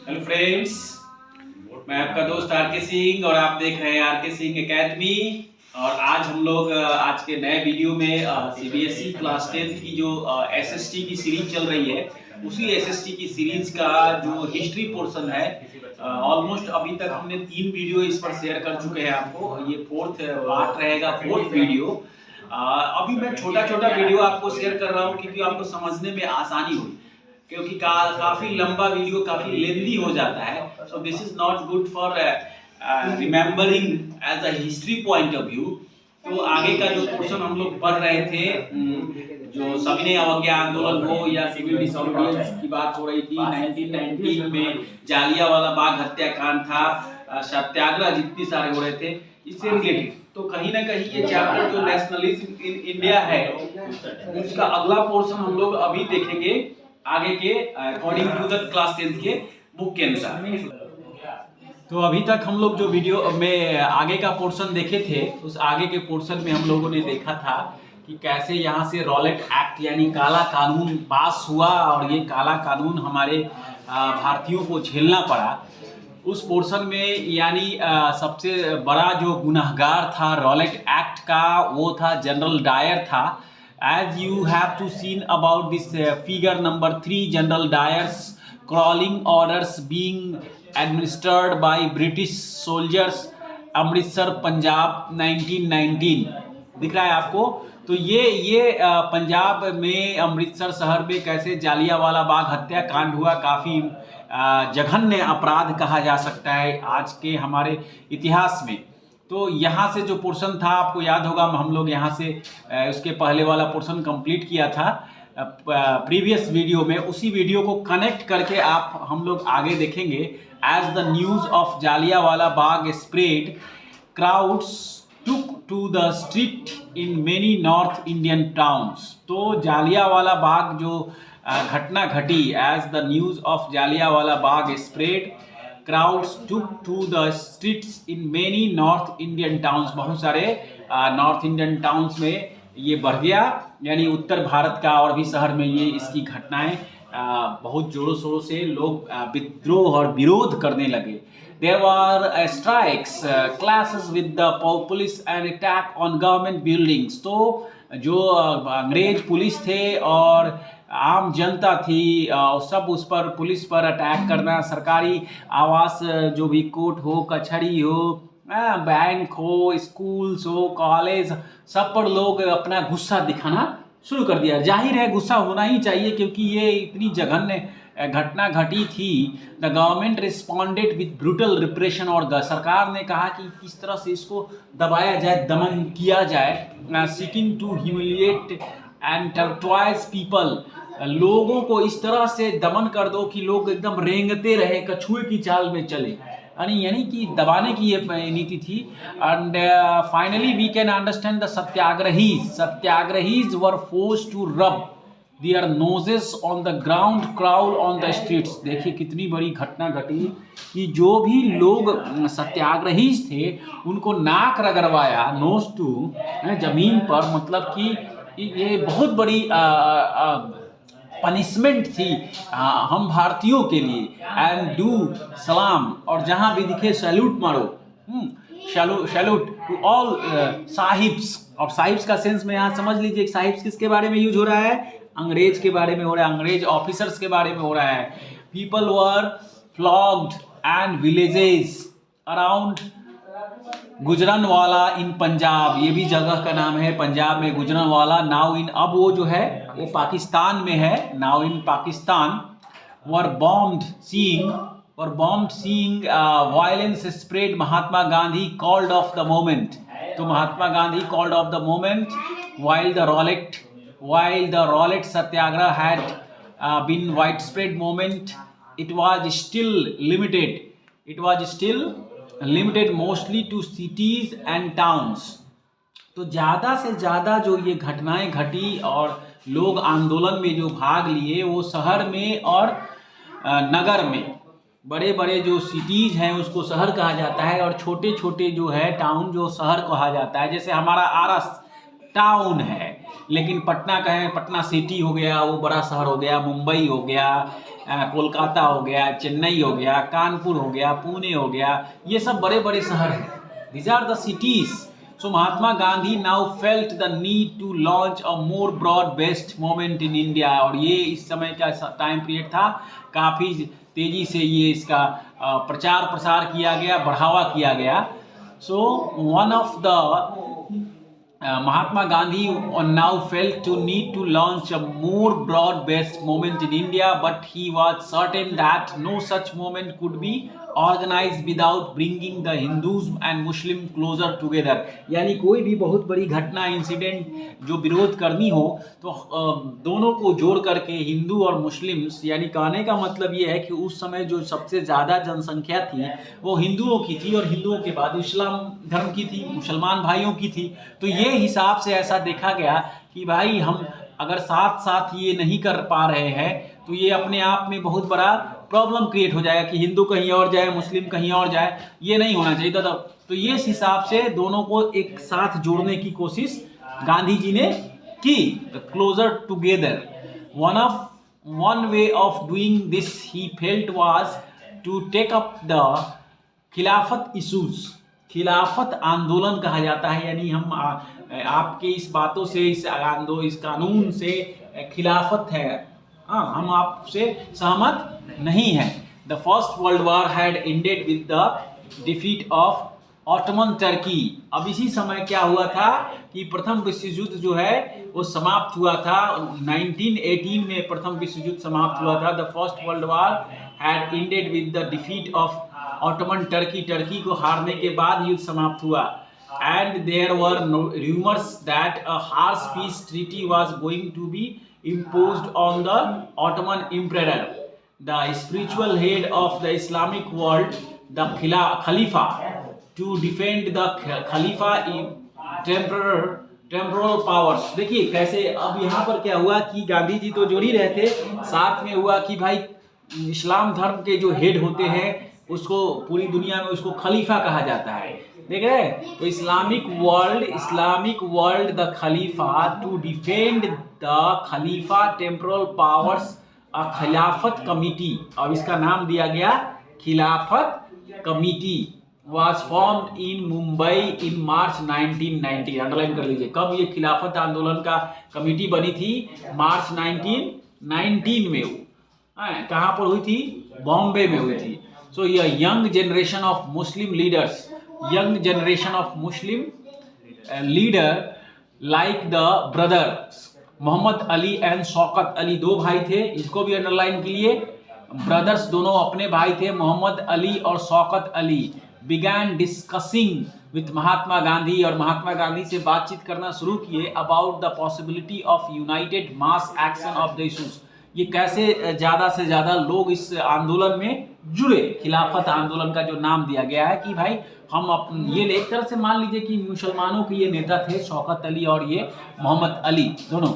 Hello friends, मैं आपका दोस्त आर के सिंह और आप देख रहे हैं आर के सिंह एकेडमी। और आज हम लोग आज के नए वीडियो में सीबीएसई क्लास 10 की जो एसएसटी की सीरीज चल रही है, उसी एसएसटी की सीरीज का जो हिस्ट्री पोर्शन है, ऑलमोस्ट अभी तक हमने 3 वीडियो इस पर शेयर कर चुके हैं आपको। ये फोर्थ पार्ट रहेगा, फोर्थ वीडियो। अभी मैं छोटा छोटा वीडियो आपको शेयर कर रहा हूँ क्योंकि आपको समझने में आसानी हुई, क्योंकि काफी लंबा वीडियो काफी लेंदी हो जाता है। So this is not good for remembering as a history point of view. तो आगे का जो पोर्शन हम लोग पढ़ रहे थे, जो सविनय अवज्ञा आंदोलन हो या सिविल डिसोबीडियंस की बात हो रही थी, 1919 में जालियांवाला बाग हत्याकांड था, सत्याग्रह जितने सारे हो रहे थे, इससे रिलेटेड। तो कहीं ना कहीं ये चैप्टर जो नेशनलिज्म इन इंडिया है, उसका अगला पोर्शन हम लोग अभी देखेंगे आगे के अकॉर्डिंग टू द क्लास 10 के बुक के अनुसार। तो अभी तक हम लोग जो वीडियो में आगे का पोर्शन देखे थे, उस आगे के पोर्शन में हम लोगों ने देखा था कि कैसे यहाँ से रॉलेट एक्ट यानी काला कानून पास हुआ और ये काला कानून हमारे भारतीयों को झेलना पड़ा। उस पोर्शन में यानी सबसे बड़ा जो गुनहगार था रॉलेट एक्ट का, वो था जनरल डायर था। As you have to seen about this figure number 3, General Dyer's crawling orders being administered by British soldiers, Amritsar Punjab 1919 दिख रहा है आपको। तो ये पंजाब में अमृतसर शहर में कैसे जालियांवाला बाग हत्याकांड हुआ, काफ़ी जघन्य अपराध कहा जा सकता है आज के हमारे इतिहास में। तो यहाँ से जो पोर्शन था, आपको याद होगा हम लोग यहाँ से उसके पहले वाला पोर्शन कंप्लीट किया था प्रीवियस वीडियो में। उसी वीडियो को कनेक्ट करके हम लोग आगे देखेंगे। As the news of Jallianwala Bagh spread, crowds took to the street in many north Indian towns. तो जालियांवाला बाग जो घटना घटी, as the news of Jallianwala Bagh spread, crowds took to the streets in many north Indian towns. बहुत सारे नॉर्थ इंडियन टाउन्स में ये बढ़ गया, यानी उत्तर भारत का और भी शहर में ये इसकी घटनाएं बहुत जोरों शोरों से लोग विद्रोह और विरोध करने लगे। There were strikes, clashes with the police and attack on government buildings. तो जो अंग्रेज पुलिस थे और आम जनता थी, सब उस पर पुलिस पर अटैक करना, सरकारी आवास जो भी कोर्ट हो, कचहरी हो, बैंक हो, स्कूल्स हो, कॉलेज, सब पर लोग अपना गुस्सा दिखाना शुरू कर दिया। जाहिर है गुस्सा होना ही चाहिए क्योंकि ये इतनी जघन्य घटना घटी थी। The government responded with brutal repression, और सरकार ने कहा कि किस तरह से इसको दबाया जाए, दमन किया जाए। Seeking to humiliate and terrorise people, लोगों को इस तरह से दमन कर दो कि लोग एकदम रेंगते रहे, कछुए की चाल में चले, यानी कि दबाने की ये नीति थी। And finally we can understand the satyagrahis were forced to rub their noses on the ground, crawl on the streets. देखिए कितनी बड़ी घटना घटी कि जो भी लोग सत्याग्रहीज थे उनको नाक रगड़वाया, नोज टू जमीन पर, मतलब कि ये बहुत बड़ी पनिशमेंट थी हम भारतीयों के लिए। एंड डू सलाम, और जहाँ भी दिखे सैल्यूट मारो, सैल्यूट टू ऑल साहिब्स। और साहिब्स का सेंस में यहाँ समझ लीजिए, साहिब्स किसके बारे में यूज हो रहा है? अंग्रेज के बारे में हो रहा है, अंग्रेज ऑफिसर्स के बारे में हो रहा है। People were flogged and villages around Gujranwala in Punjab, ये भी जगह का नाम है पंजाब में, गुजरानवाला। नाउ इन, अब वो जो है वो पाकिस्तान में है, now in Pakistan. Were bombed seeing violence spread, Mahatma Gandhi called off the moment. तो Mahatma Gandhi called off the moment while the Rowlatt Satyagraha had been widespread movement, it was still limited mostly to cities and towns। तो ज़्यादा से ज़्यादा जो ये घटनाएं घटी और लोग आंदोलन में जो भाग लिए, वो शहर में और नगर में, बड़े बड़े जो सिटीज़ हैं उसको शहर कहा जाता है, और छोटे छोटे जो है टाउन जो शहर कहा जाता है। जैसे हमारा आरस टाउन है, लेकिन पटना कहें, पटना सिटी हो गया, वो बड़ा शहर हो गया, मुंबई हो गया, कोलकाता हो गया, चेन्नई हो गया, कानपुर हो गया, पुणे हो गया, ये सब बड़े बड़े शहर हैं. These are the cities. So Mahatma Gandhi now felt the need to launch a more broad-based movement in India. और ये इस समय का टाइम पीरियड था, काफ़ी तेज़ी से ये इसका प्रचार प्रसार किया गया, बढ़ावा किया गया. So one of the Mahatma Gandhi now felt to need to launch a more broad-based movement in India, but he was certain that no such movement could be organized without bringing the Hindus and Muslim closer together. यानी कोई भी बहुत बड़ी घटना, incident जो विरोध करनी हो तो दोनों को जोड़ करके हिंदू और मुस्लिम्स, यानी कहने का मतलब ये है कि उस समय जो सबसे ज़्यादा जनसंख्या थी वो हिंदुओं की थी और हिंदुओं के बाद इस्लाम धर्म की थी, मुसलमान भाइयों की थी. तो ये हिसाब से ऐसा देखा गया कि भाई हम अगर साथ साथ ये नहीं कर पा रहे हैं तो ये अपने आप में बहुत बड़ा प्रॉब्लम क्रिएट हो जाएगा कि हिंदू कहीं और जाए, मुस्लिम कहीं और जाए, ये नहीं होना चाहिए था. तो ये इस हिसाब से दोनों को एक साथ जोड़ने की कोशिश गांधी जी ने की, closer together. One way of doing this he felt was to take up the Khilafat issues. Khilafat आंदोलन कहा जाता है, यानी हम आपके इस बातों से, इस कानून से खिलाफत है, हम आपसे सहमत नहीं हैं. The first world war had ended with the defeat of Ottoman Turkey. अब इसी समय क्या हुआ था कि प्रथम विश्व युद्ध जो है वो समाप्त हुआ था. 1918 में प्रथम विश्व युद्ध समाप्त हुआ था. The first world war had ended with the defeat of Ottoman Turkey. Turkey को हारने के बाद युद्ध समाप्त हुआ. And there were rumours that a harsh peace treaty was going to be imposed on the Ottoman emperor, the spiritual head of the Islamic world, the Khalifa, to defend the Khalifa temporal powers. देखिए कैसे अब यहाँ पर क्या हुआ कि गांधी जी तो जोड़ ही रहे थे, साथ में हुआ कि भाई इस्लाम धर्म के जो हेड होते हैं उसको पूरी दुनिया में उसको खलीफा कहा जाता है. देख रहे हैं, तो Islamic world the Khalifa to defend the Khalifa temporal powers, a Khilafat committee. अब इसका नाम दिया गया Khilafat committee. Was formed in Mumbai in March 1990. Underline कर लीजिए, कब ये खिलाफत आंदोलन का कमिटी बनी थी? मार्च 1919 में. कहाँ पर हुई थी? बॉम्बे में हुई थी. सो ये young generation of Muslim leaders, young generation of Muslim leader like the brothers Mohammad Ali and Shaukat Ali, दो भाई थे, इसको भी अंडरलाइन कीजिए. ब्रदर्स दोनों अपने भाई थे, मोहम्मद अली और Shaukat Ali. Began discussing with Mahatma Gandhi, और महात्मा गांधी से बातचीत करना शुरू किए about the possibility of united mass action of the issues. ये कैसे ज़्यादा से ज़्यादा लोग इस आंदोलन में जुड़े. खिलाफत आंदोलन का जो नाम दिया गया है कि भाई हम ये एक तरह से मान लीजिए कि मुसलमानों के ये नेता थे शौकत अली और ये मोहम्मद अली दोनों.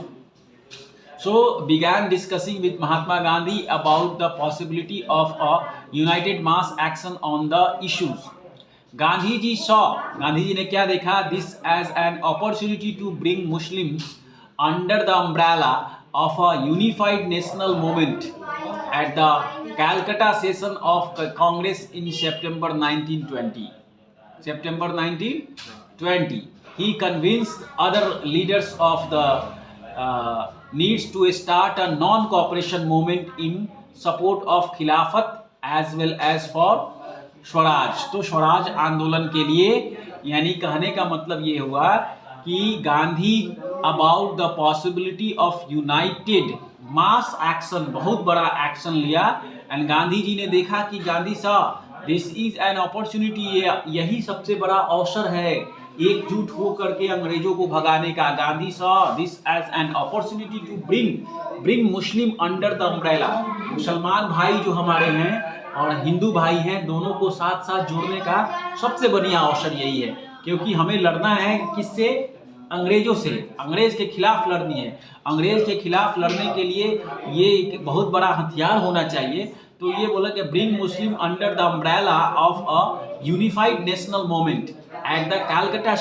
So began discussing with Mahatma Gandhi about the possibility of a united mass action on the issues. Gandhi ji ने क्या देखा? This as an opportunity to bring Muslims under the umbrella of a unified national movement at the Calcutta session of Congress in September 1920. He convinced other leaders of the needs to start a non-cooperation movement in support of Khilafat as well as for Swaraj. तो स्वराज आंदोलन के लिए, यानी कहने का मतलब ये हुआ कि Gandhi about the possibility of united mass action, बहुत बड़ा एक्शन लिया. एंड गांधी जी ने देखा कि गांधी साहब दिस इज एन अपॉर्चुनिटी, यही सबसे बड़ा अवसर है एकजुट हो करके अंग्रेजों को भगाने का. गांधी साहब this as an opportunity to bring Muslim under the umbrella. मुसलमान भाई जो हमारे हैं और हिंदू भाई हैं, दोनों को साथ साथ जोड़ने का सबसे बढ़िया अवसर यही है, क्योंकि हमें लड़ना है किससे? अंग्रेजों से. अंग्रेज के खिलाफ लड़नी है. अंग्रेज के खिलाफ लड़ने के लिए ये एक बहुत बड़ा हथियार होना चाहिए. तो ये बोला कि bring Muslim under the umbrella of a unified national movement at the Calcutta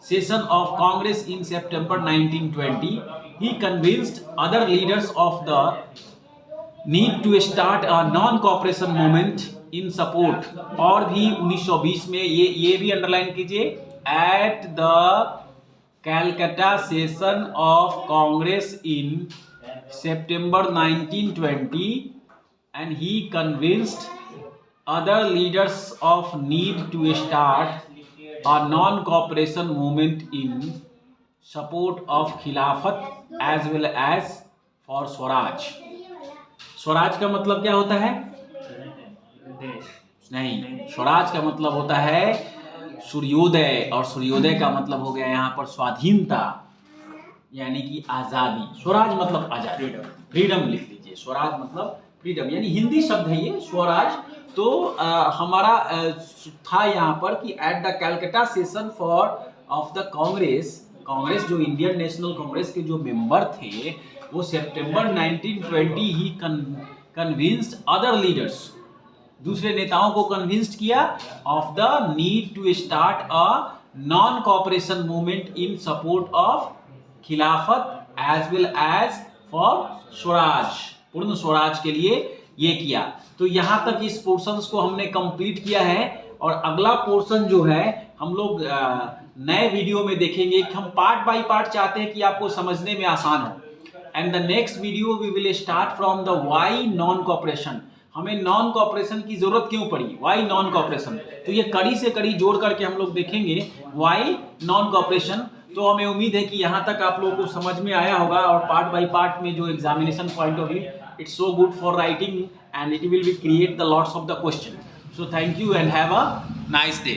session of Congress in September 1920. he convinced other leaders of the need to start a non-cooperation movement in support. और भी 1920 में ये भी अंडरलाइन कीजिए, at the Calcutta session of Congress in September 1920, and he convinced other leaders of need to start a non-cooperation movement in support of Khilafat as well as for Swaraj. Swaraj का मतलब क्या होता है? नहीं, स्वराज का मतलब होता है सूर्योदय, और सूर्योदय का मतलब हो गया यहाँ पर स्वाधीनता, यानी कि आजादी। स्वराज मतलब आजादी, फ्रीडम लिख लीजिए। स्वराज मतलब फ्रीडम, यानी हिंदी शब्द है ये स्वराज। तो हमारा था यहाँ पर कि at the Calcutta session of the Congress जो इंडियन नेशनल कांग्रेस के जो मेंबर थे, वो सितंबर 1920 ही कन्विंस्ड अदर लीडर्स, दूसरे नेताओं को कन्विंस्ड किया of the need to start a non cooperation movement in support of Khilafat as well as for swaraj, Purna Swaraj के लिए ये किया। तो यहाँ तक इस पोर्शंस को हमने कंप्लीट किया है, और अगला पोर्शन जो है हम लोग नए वीडियो में देखेंगे कि हम पार्ट बाय पार्ट चाहते हैं कि आपको समझने में आसान हो। And the next video we will start from the why non cooperation. हमें नॉन कॉपरेशन की जरूरत क्यों पड़ी, वाई नॉन कॉपरेशन, तो ये कड़ी से कड़ी जोड़ करके हम लोग देखेंगे वाई नॉन कॉपरेशन। तो हमें उम्मीद है कि यहाँ तक आप लोगों को समझ में आया होगा, और पार्ट बाय पार्ट में जो examination point of view, it's so good for writing and it will be create the lots of the question. So thank you and have a nice day.